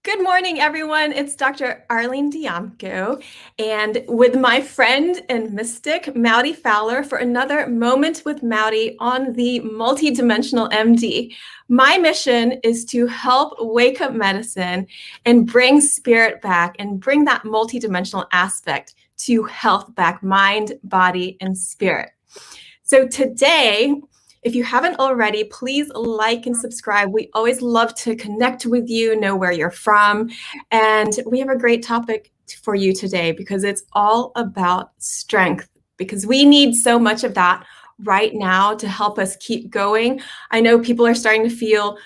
Good morning, everyone. It's Dr. Arlene Diamco, and with my friend and mystic, Maudy Fowler, for another Moment with Maudy on the MultiDimensional MD. My mission is to help wake up medicine and bring spirit back and bring that multidimensional aspect to health back, mind, body, and spirit. So today, if you haven't already, please like and subscribe. We always love to connect with you, know where you're from. And we have a great topic for you today because it's all about strength, because we need so much of that right now to help us keep going. I know people are starting to feel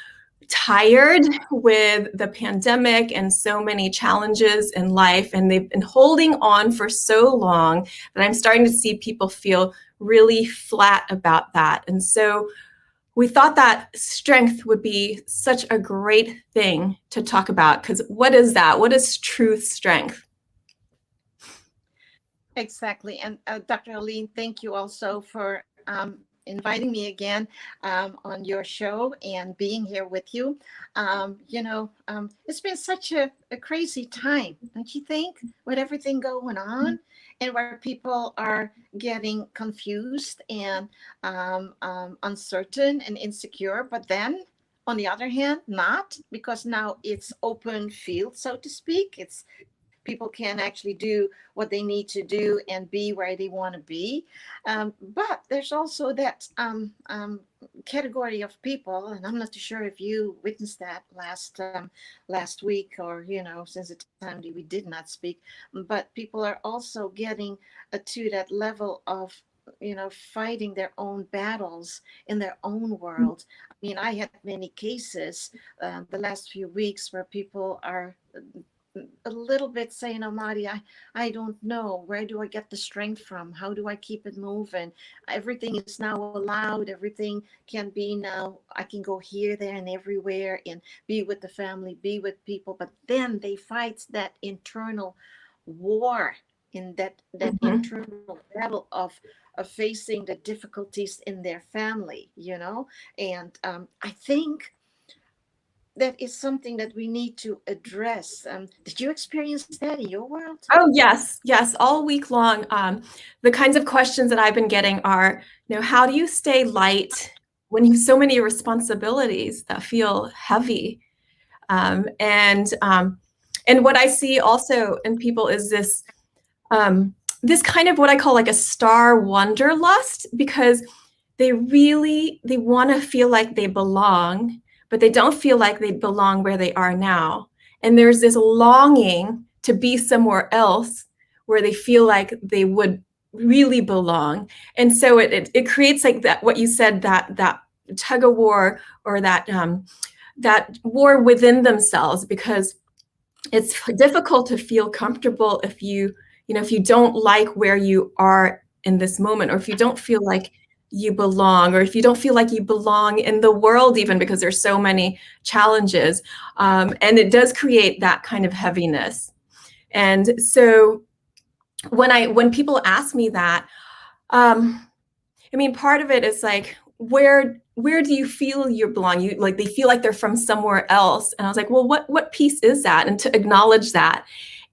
tired with the pandemic and so many challenges in life, and they've been holding on for so long that I'm starting to see people feel really flat about that. And so we thought that strength would be such a great thing to talk about, because what is that? What is true strength? Exactly. And Dr. Aline, thank you also for inviting me again on your show and being here with you. It's been such a crazy time, don't you think, with everything going on and where people are getting confused and uncertain and insecure. But then, on the other hand, not, because now it's open field, so to speak. It's people can actually do what they need to do and be where they want to be. But there's also that category of people, and I'm not too sure if you witnessed that last week, or since the time that we did not speak. But people are also getting to that level of fighting their own battles in their own world. I mean, I had many cases the last few weeks where people are a little bit saying, "Oh, Maudy, I don't know. Where do I get the strength from? How do I keep it moving? Everything is now allowed. Everything can be now. I can go here, there, and everywhere and be with the family, be with people." But then they fight that internal war, in that Mhm. internal battle of facing the difficulties in their family, and I think that is something that we need to address. Did you experience that in your world? Oh, yes, yes, all week long. The kinds of questions that I've been getting are, how do you stay light when you have so many responsibilities that feel heavy? Um, and um, and what I see also in people is this kind of what I call like a star wanderlust, because they want to feel like they belong, but they don't feel like they belong where they are now. And there's this longing to be somewhere else where they feel like they would really belong. And so it creates like that, what you said, that tug of war, or that war within themselves, because it's difficult to feel comfortable if you don't like where you are in this moment, or if you don't feel like you belong, or if you don't feel like you belong in the world, even because there's so many challenges. And it does create that kind of heaviness. And so when people ask me that, I mean, part of it is like, where do you feel you belong? You like, they feel like they're from somewhere else. And I was like, well, what piece is that? And to acknowledge that.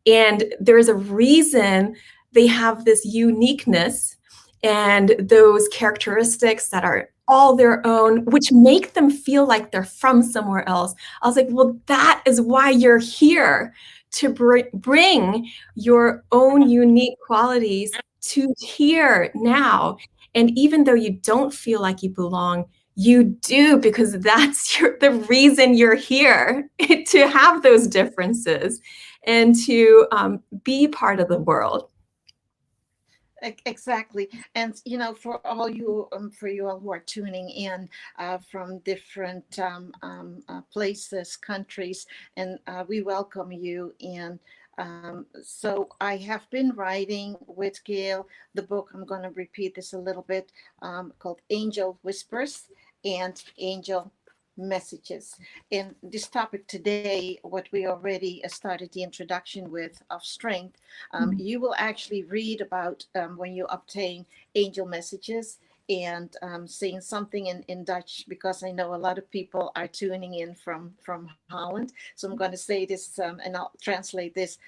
And there's a reason they have this uniqueness and those characteristics that are all their own, which make them feel like they're from somewhere else. I was like, well, that is why you're here, to bring your own unique qualities to here now. And even though you don't feel like you belong, you do, because that's the reason you're here, to have those differences and to be part of the world. Exactly. And for you all who are tuning in from different places, countries, and we welcome you. And so I have been writing with Gail the book. I'm going to repeat this a little bit, called Angel Whispers and Angel Messages. In this topic today, what we already started the introduction with, of strength, you will actually read about when you obtain angel messages and saying something in Dutch, because I know a lot of people are tuning in from Holland. So I'm going to say this, and I'll translate this.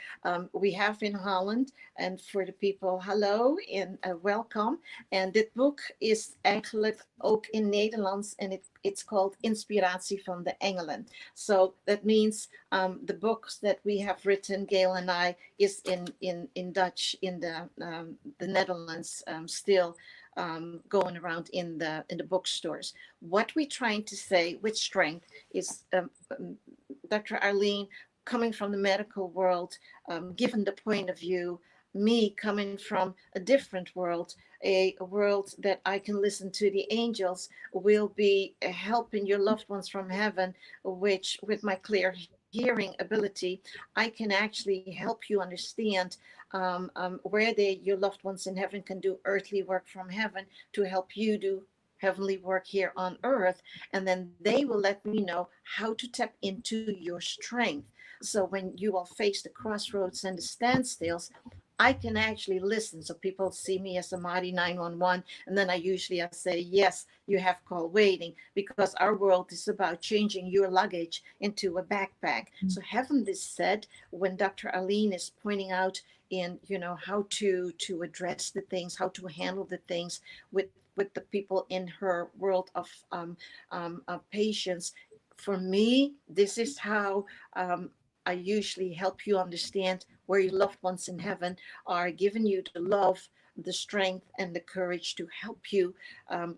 We have in Holland, and for the people, hallo and welcome. En dit boek is eigenlijk ook in Nederlands, en it's called Inspiratie van de Engelen. So that means the books that we have written, Gail and I, is in Dutch in the Netherlands, still going around in the bookstores. What we're trying to say with strength is, Dr. Arlene, coming from the medical world, given the point of view, me coming from a different world, a world that I can listen to the angels, will be helping your loved ones from heaven, which with my clear hearing ability, I can actually help you understand where your loved ones in heaven can do earthly work from heaven to help you do heavenly work here on earth. And then they will let me know how to tap into your strength. So when you all face the crossroads and the standstills, I can actually listen. So people see me as a Maudy 911, and then I say, yes, you have call waiting, because our world is about changing your luggage into a backpack. So having this said, when Dr. Aline is pointing out in, how to address the things, how to handle the things with the people in her world of patients, for me, this is how I usually help you understand where your loved ones in heaven are giving you the love, the strength, and the courage to help you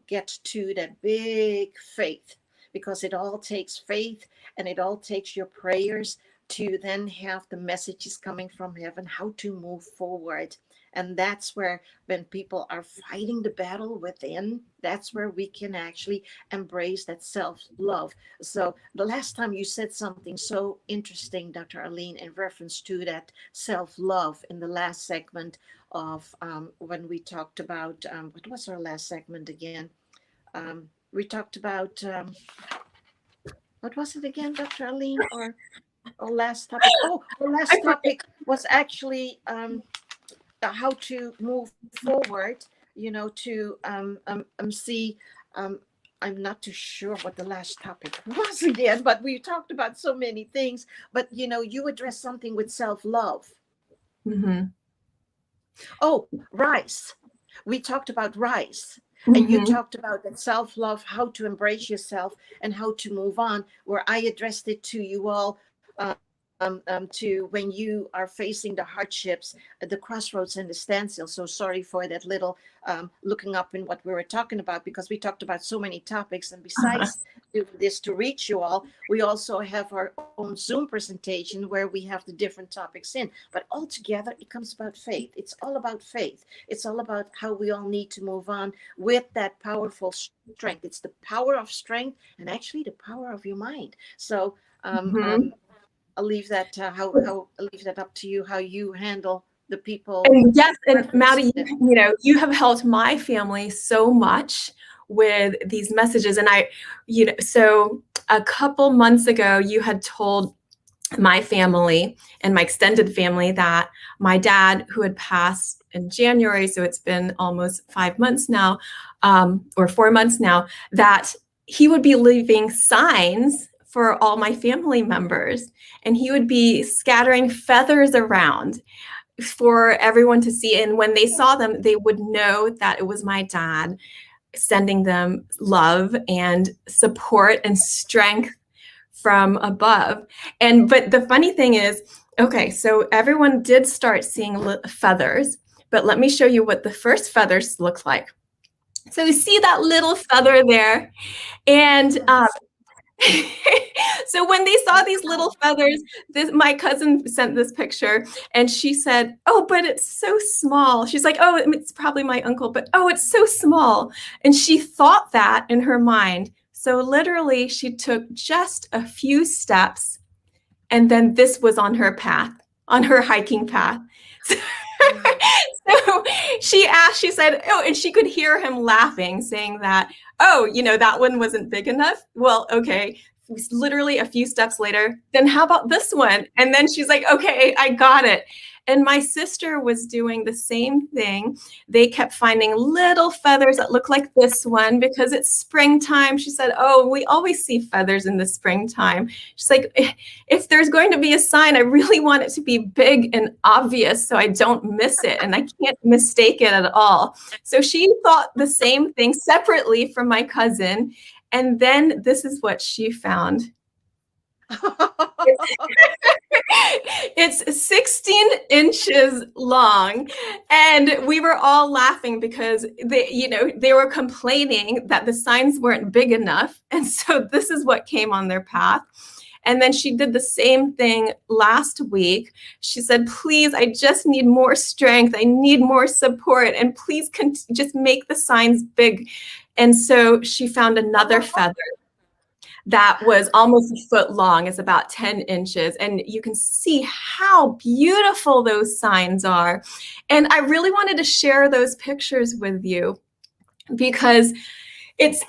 get to that big faith, because it all takes faith, and it all takes your prayers to then have the messages coming from heaven, how to move forward. And that's where, when people are fighting the battle within, that's where we can actually embrace that self-love. So the last time you said something so interesting, Dr. Arlene, in reference to that self-love in the last segment of when we talked about, what was our last segment again? We talked about, what was it again, Dr. Arlene, or last topic? Oh, our last topic was actually how to move forward, to see. I'm not too sure what the last topic was again, but we talked about so many things. But you addressed something with self-love. Mm-hmm. Oh, rice. We talked about rice. And you talked about that self-love, how to embrace yourself and how to move on, where I addressed it to you all, to when you are facing the hardships, the crossroads and the standstill. So sorry for that little looking up in what we were talking about, because we talked about so many topics. And besides this, to reach you all, we also have our own Zoom presentation where we have the different topics in. But altogether, it comes about faith. It's all about faith. It's all about how we all need to move on with that powerful strength. It's the power of strength, and actually the power of your mind. So I'll leave that I'll leave that up to you, how you handle the people. And yes, and Maudy, you have helped my family so much with these messages. And so a couple months ago, you had told my family and my extended family that my dad, who had passed in January, so it's been almost 5 months now, or 4 months now, that he would be leaving signs for all my family members, and he would be scattering feathers around for everyone to see. And when they saw them, they would know that it was my dad sending them love and support and strength from above. But the funny thing is, okay, so everyone did start seeing feathers, but let me show you what the first feathers look like. So you see that little feather there, and so when they saw these little feathers, my cousin sent this picture, and she said, "Oh, but it's so small." She's like, "Oh, it's probably my uncle, but oh, it's so small." And she thought that in her mind. So literally, she took just a few steps, and then this was on her path, on her hiking path. So she said, oh, and she could hear him laughing, saying that, oh, that one wasn't big enough. Well, okay, literally a few steps later, then how about this one? And then she's like, okay, I got it. And my sister was doing the same thing. They kept finding little feathers that look like this one because it's springtime. She said, oh, we always see feathers in the springtime. She's like, if there's going to be a sign, I really want it to be big and obvious so I don't miss it and I can't mistake it at all. So she thought the same thing separately from my cousin. And then this is what she found. It's 16 inches long, and we were all laughing because they were complaining that the signs weren't big enough, and so this is what came on their path. And then she did the same thing last week. She said, please, I just need more strength. I need more support, and please just make the signs big. And so she found another feather that was almost a foot long. It's about 10 inches. And you can see how beautiful those signs are. And I really wanted to share those pictures with you because it's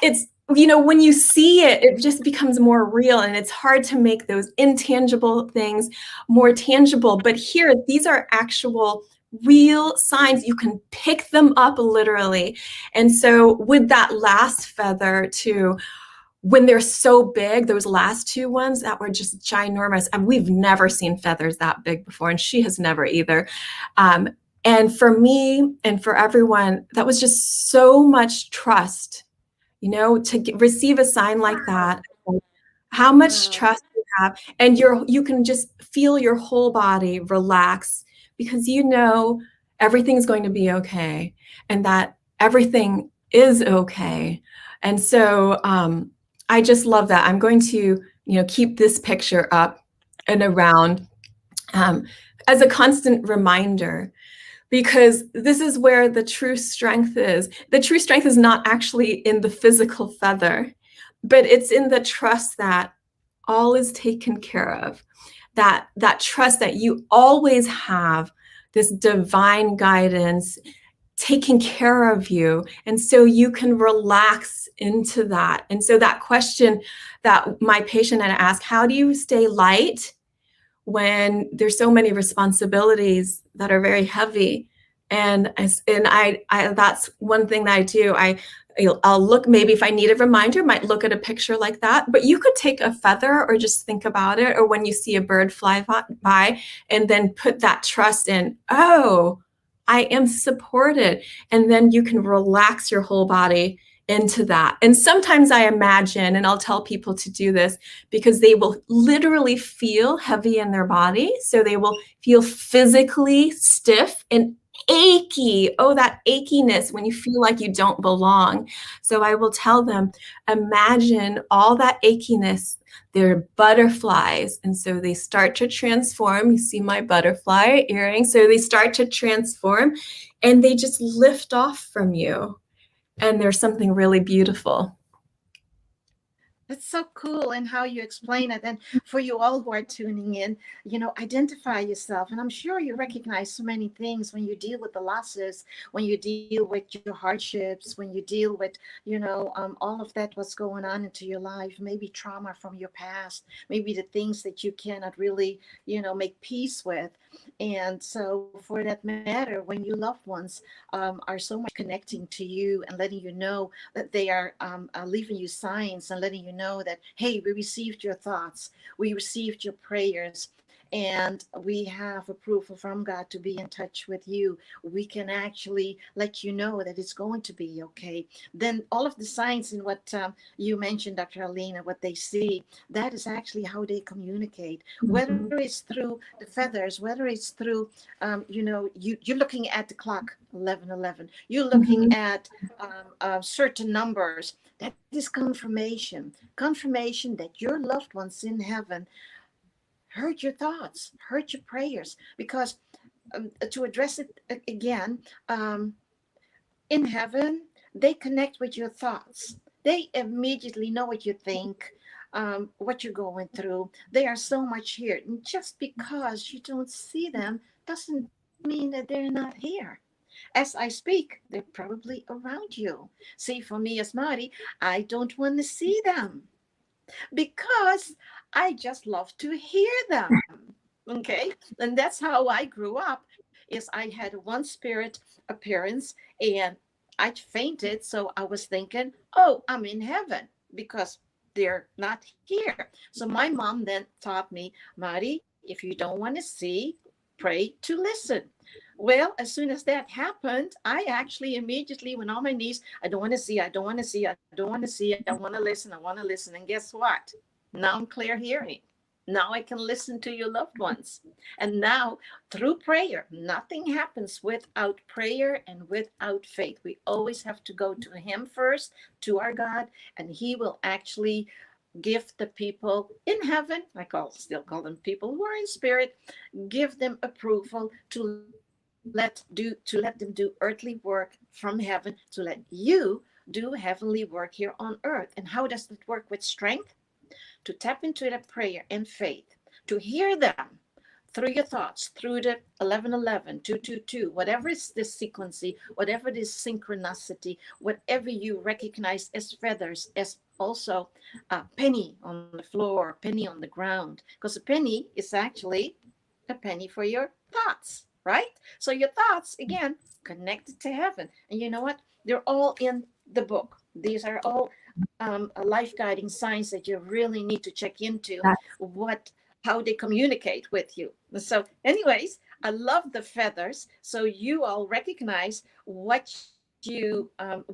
when you see it, it just becomes more real, and it's hard to make those intangible things more tangible. But here, these are actual real signs. You can pick them up literally. And so with that last feather too, when they're so big, those last two ones that were just ginormous, and we've never seen feathers that big before, and she has never either. And for me and for everyone, that was just so much trust, to receive a sign like that. How much trust you have, and you can just feel your whole body relax because everything's going to be okay, and that everything is okay. And so I just love that. I'm going to, keep this picture up and around as a constant reminder, because this is where the true strength is. The true strength is not actually in the physical feather, but it's in the trust that all is taken care of, that trust that you always have this divine guidance taking care of you. And so you can relax into that. And so that question that my patient had asked, how do you stay light when there's so many responsibilities that are very heavy? And I that's one thing that I do. I'll look, maybe if I need a reminder, might look at a picture like that, but you could take a feather or just think about it, or when you see a bird fly by, and then put that trust in, oh, I am supported. And then you can relax your whole body into that. And sometimes I imagine, and I'll tell people to do this because they will literally feel heavy in their body. So they will feel physically stiff and achy. Oh, that achiness when you feel like you don't belong. So I will tell them, imagine all that achiness. They're butterflies. And so they start to transform. You see my butterfly earring. So they start to transform and they just lift off from you. And there's something really beautiful. That's so cool, and how you explain it. And for you all who are tuning in, identify yourself. And I'm sure you recognize so many things when you deal with the losses, when you deal with your hardships, when you deal with, all of that, what's going on into your life, maybe trauma from your past, maybe the things that you cannot really, make peace with. And so, for that matter, when your loved ones are so much connecting to you and letting you know that they are leaving you signs and letting you know that, hey, we received your thoughts, we received your prayers, and we have approval from God to be in touch with you, we can actually let you know that it's going to be okay. Then all of the signs in what you mentioned, Dr. Alina, what they see, that is actually how they communicate. Whether it's through the feathers, whether it's through, you're looking at the clock, 11:11. You're looking at certain numbers. That is confirmation that your loved ones in heaven heard your thoughts, heard your prayers. Because to address it again, in heaven, they connect with your thoughts. They immediately know what you think, what you're going through. They are so much here. And just because you don't see them doesn't mean that they're not here. As I speak, they're probably around you. See, for me as Maudy, I don't want to see them. because I just love to hear them. Okay. And that's how I grew up, is I had one spirit appearance and I fainted. So I was thinking, oh, I'm in heaven because they're not here. So my mom then taught me, Maudy, if you don't want to see, pray to listen. Well, as soon as that happened, I actually immediately went on my knees. I don't want to see, I don't want to see, I don't want to see, I want to listen, I want to listen. And guess what? Now I'm clear hearing. Now I can listen to your loved ones. And now, through prayer, nothing happens without prayer and without faith. We always have to go to Him first, to our God, and He will actually give the people in heaven, still call them people who are in spirit, give them approval to let them do earthly work from heaven, to let you do heavenly work here on earth. And how does that work? With strength, to tap into that prayer and faith, to hear them through your thoughts, through the 1111, 222, whatever is this sequencing, whatever this synchronicity, whatever you recognize as feathers, as also a penny on the floor, a penny on the ground, because a penny is actually a penny for your thoughts, right? So your thoughts, again, connected to heaven. And you know what? They're all in the book. These are all life guiding signs that you really need to check into That's what how they communicate with you. So, anyways, I love the feathers. So you all recognize what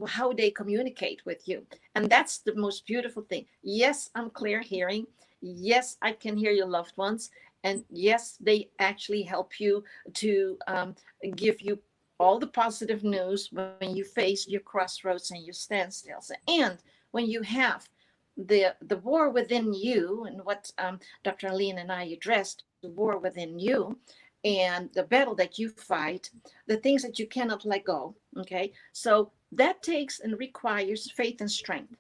how they communicate with you, and that's the most beautiful thing. Yes, I'm clear hearing. Yes, I can hear your loved ones, and yes, they actually help you to give you all the positive news when you face your crossroads and your standstills. And when you have the war within you, and what Dr. Aline and I addressed, the war within you, and the battle that you fight, the things that you cannot let go. Okay, so that takes and requires faith and strength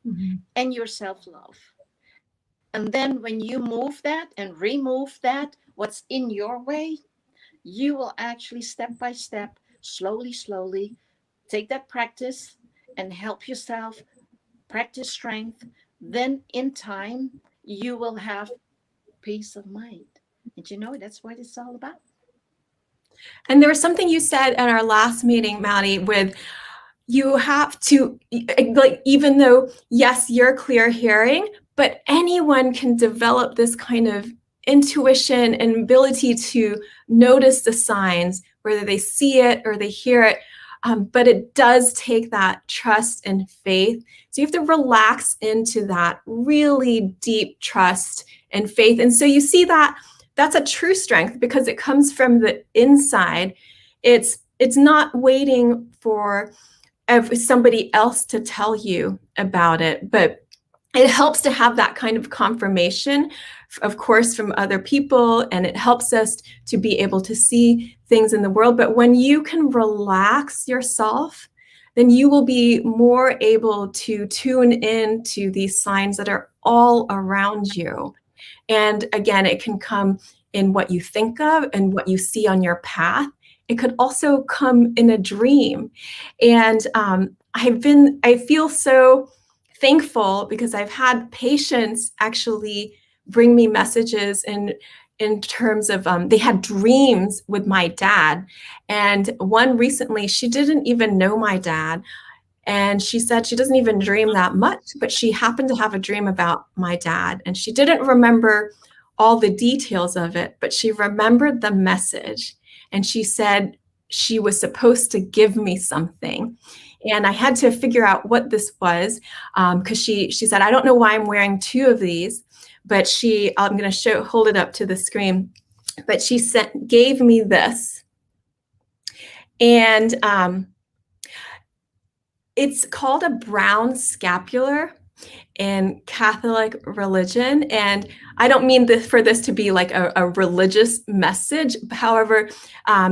mhm. and your self love. And then when you move that and remove that, what's in your way, you will actually step by step, slowly, slowly take that practice and help yourself practice strength. Then in time, you will have peace of mind. And you know, that's what it's all about. And there was something you said at our last meeting, Maddie, with you have to, like, even though, yes, you're clear hearing, but anyone can develop this kind of intuition and ability to notice the signs, whether they see it or they hear it. But it does take that trust and faith. So you have to relax into that really deep trust and faith. And so you see that that's a true strength because it comes from the inside. It's not waiting for somebody else to tell you about it, but it helps to have that kind of confirmation, of course, from other people, and it helps us to be able to see things in the world. But when you can relax yourself, then you will be more able to tune in to these signs that are all around you. And again, it can come in what you think of and what you see on your path. It could also come in a dream. And I feel so thankful because I've had patients actually bring me messages in terms of they had dreams with my dad. And one recently, she didn't even know my dad. And she said she doesn't even dream that much, but she happened to have a dream about my dad. And she didn't remember all the details of it, but she remembered the message. And she said she was supposed to give me something. And I had to figure out what this was because she said, I don't know why I'm wearing two of these, but I'm going to hold it up to the screen. But she gave me this. And it's called a brown scapular in Catholic religion. And I don't mean for this to be like a religious message. However,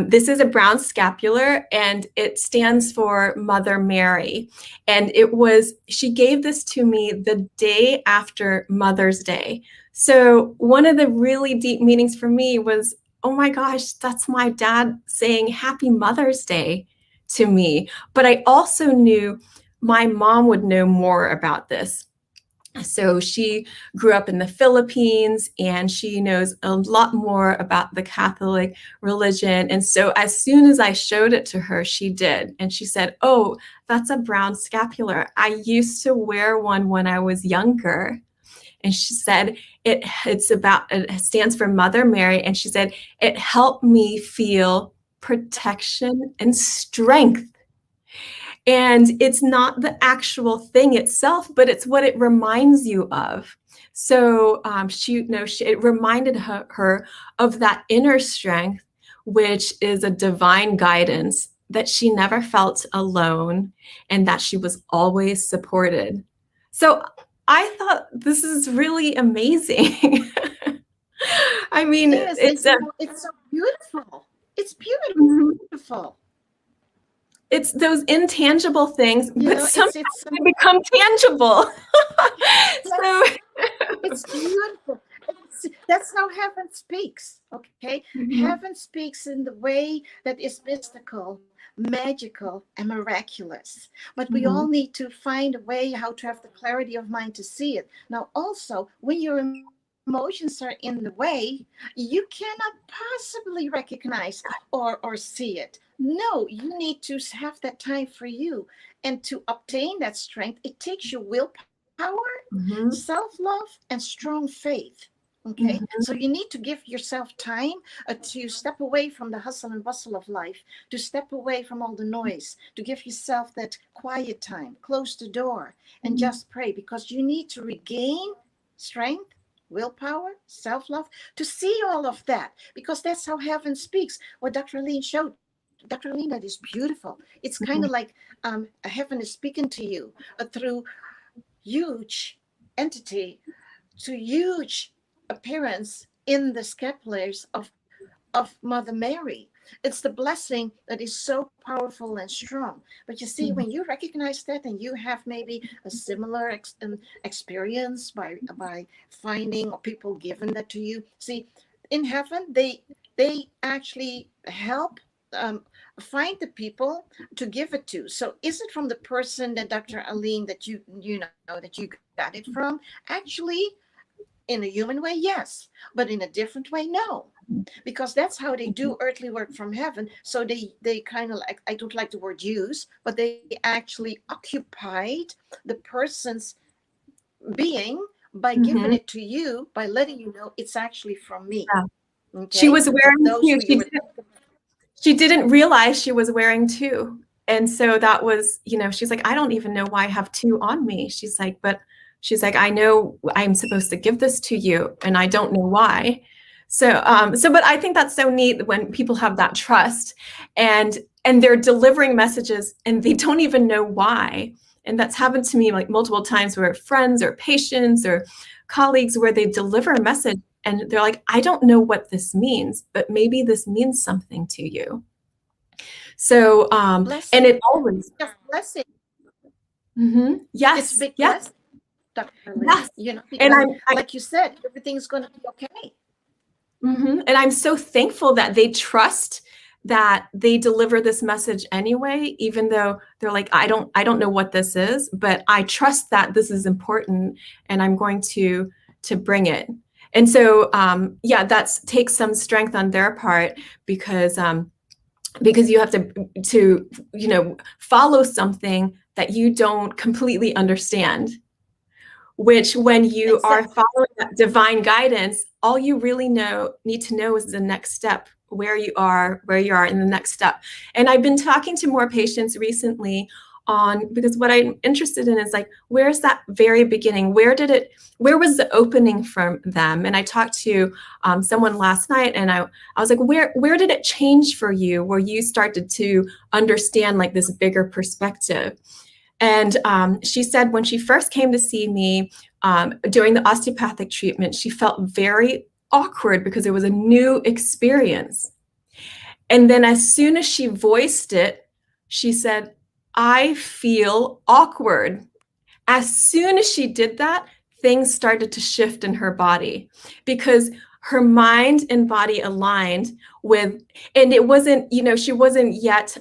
this is a brown scapular and it stands for Mother Mary. And she gave this to me the day after Mother's Day. So one of the really deep meanings for me was, oh my gosh, that's my dad saying Happy Mother's Day to me. But I also knew my mom would know more about this. So she grew up in the Philippines and she knows a lot more about the Catholic religion. And so as soon as I showed it to her, she did. And she said, "Oh, that's a brown scapular. I used to wear one when I was younger." And she said, it stands for Mother Mary. And she said, "It helped me feel protection and strength." And it's not the actual thing itself, but it's what it reminds you of. So it reminded her of that inner strength, which is a divine guidance, that she never felt alone and that she was always supported. So I thought this is really amazing. I mean, Yes, it's it's so beautiful. It's mhm. beautiful. It's those intangible things, You but know, sometimes it's they become tangible. So, yes, it's beautiful. That's how heaven speaks. Okay, mhm, heaven speaks in the way that is mystical, magical, and miraculous. But we all mhm, need to find a way how to have the clarity of mind to see it. Now, also, when your emotions are in the way, you cannot possibly recognize or see it. No, you need to have that time for you. And to obtain that strength, it takes you willpower, mhm, self-love, and strong faith. Okay, mhm, so you need to give yourself time to step away from the hustle and bustle of life, to step away from all the noise, to give yourself that quiet time, close the door, and mhm. just pray, because you need to regain strength, willpower, self-love, to see all of that, because that's how heaven speaks. What Dr. Aline showed, Dr. Aline, that is beautiful. It's kind of like heaven is speaking to you through huge entity, to huge appearance in the scapulars of Mother Mary. It's the blessing that is so powerful and strong. But you see, when you recognize that and you have maybe a similar experience by finding or people giving that to you, see, in heaven they actually help um, find the people to give it to. So is it from the person that Dr. Aline that you know that you got it from? Actually, in a human way, yes, but in a different way, no, because that's how they do earthly work from heaven. So they kind of, like, I don't like the word use, but they actually occupied the person's being by giving Mhm. it to you, by letting you know it's actually from me. Yeah. She Okay, was to wearing those 2. who you were. She didn't realize she was wearing 2. And so that was, she's like, "I don't even know why I have 2 on me." She's like, "I know I'm supposed to give this to you, and I don't know why." But I think that's so neat when people have that trust and they're delivering messages and they don't even know why. And that's happened to me like multiple times where friends or patients or colleagues where they deliver a message and they're like, "I don't know what this means, but maybe this means something to you." So, and Blessing, it always, just blessing. mhm, It's yes, big yes, blessing, Dr. Lynn. yes. You know, And because like you said, everything's going to be okay. and I'm so thankful that they trust that they deliver this message anyway, even though they're like, I don't know what this is, but I trust that this is important and I'm going to bring it. And so, yeah, that's takes some strength on their part because you have to follow something that you don't completely understand, which when you are Exactly. following that divine guidance, all you really need to know is the next step, where you are in the next step. And I've been talking to more patients recently on, because what I'm interested in is like, where's that very beginning? Where was the opening from them? And I talked to someone last night and I was like, where did it change for you, where you started to understand like this bigger perspective? And she said when she first came to see me during the osteopathic treatment, she felt very awkward because it was a new experience. And then as soon as she voiced it, she said, "I feel awkward." As soon as she did that, things started to shift in her body because her mind and body aligned with, and it wasn't, she wasn't yet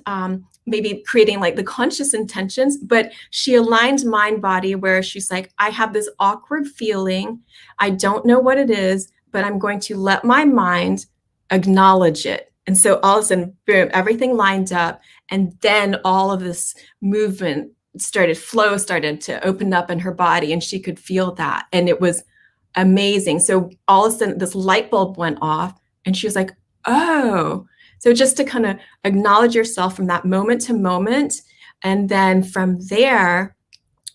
maybe creating like the conscious intentions, but she aligned mind body where she's like, I have this awkward feeling. I don't know what it is, but I'm going to let my mind acknowledge it. And so all of a sudden, boom, everything lined up. And then all of this movement flow started to open up in her body, and she could feel that. And it was amazing. So all of a sudden, this light bulb went off, and she was like, oh. So just to kind of acknowledge yourself from that moment to moment. And then from there,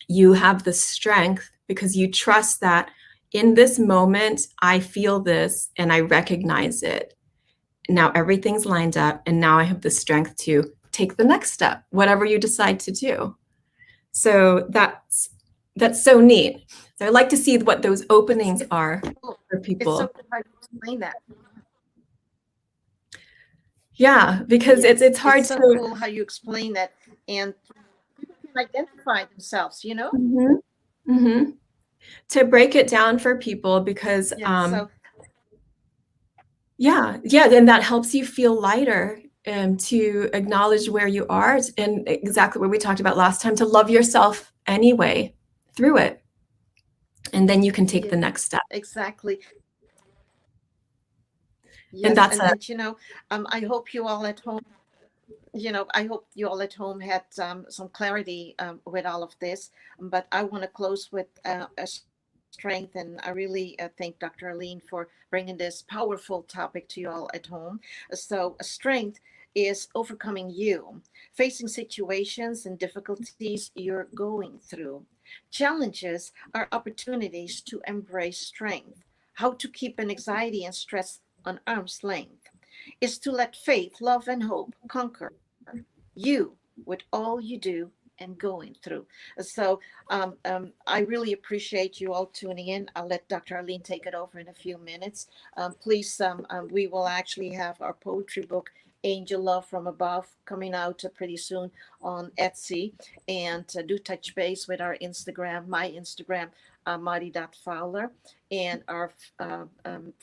you have the strength because you trust that in this moment, I feel this and I recognize it. Now everything's lined up, and now I have the strength to take the next step, whatever you decide to do. So that's so neat. So I like to see what those openings are for people. It's so hard to explain that. Yeah, because it's hard it's so to cool how you explain that, and people can identify themselves, you know? Mm-hmm. Mm-hmm. To break it down for people, because yeah, and that helps you feel lighter, and to acknowledge where you are, and exactly what we talked about last time, to love yourself anyway through it. And then you can take the next step. Exactly. Yes, And that's and you know, I hope you all at home, I hope you all at home had some clarity with all of this. But I want to close with a strength, and I really thank Dr. Aline for bringing this powerful topic to you all at home. So, strength is overcoming you, facing situations and difficulties you're going through. Challenges are opportunities to embrace strength. How to keep an anxiety and stress on arm's length is to let faith, love, and hope conquer you with all you do and going through. So I really appreciate you all tuning in. I'll let Dr. Arlene take it over in a few minutes. Please, we will actually have our poetry book, Angel Love from Above, coming out pretty soon on Etsy. And do touch base with our Instagram, my Instagram, Maudy.Fowler, and our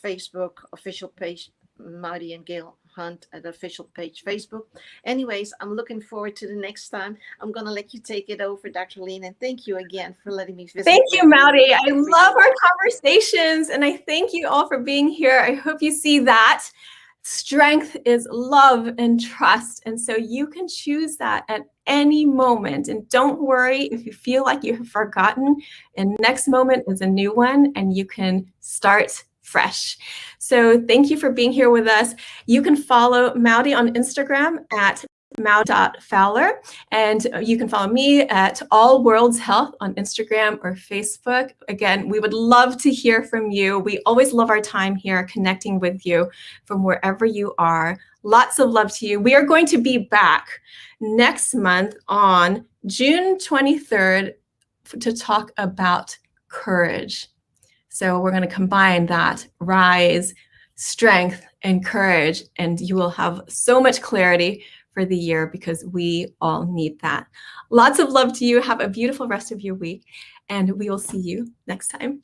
Facebook official page, Maudy and Gail Hunt, at the official page Facebook. Anyways, I'm looking forward to the next time. I'm going to let you take it over, Dr. Lean, and thank you again for letting me visit. Thank you, Maudy. I love our conversations, and I thank you all for being here. I hope you see that strength is love and trust, and so you can choose that at any moment. And don't worry if you feel like you have forgotten, and next moment is a new one, and you can start fresh. So thank you for being here with us. You can follow Maudy on Instagram at Maudy.Fowler, and you can follow me at All Worlds Health on Instagram or Facebook. Again, we would love to hear from you. We always love our time here connecting with you from wherever you are. Lots of love to you. We are going to be back next month on June 23rd to talk about courage. So we're going to combine that rise, strength, and courage, and you will have so much clarity for the year because we all need that. Lots of love to you. Have a beautiful rest of your week, and we will see you next time.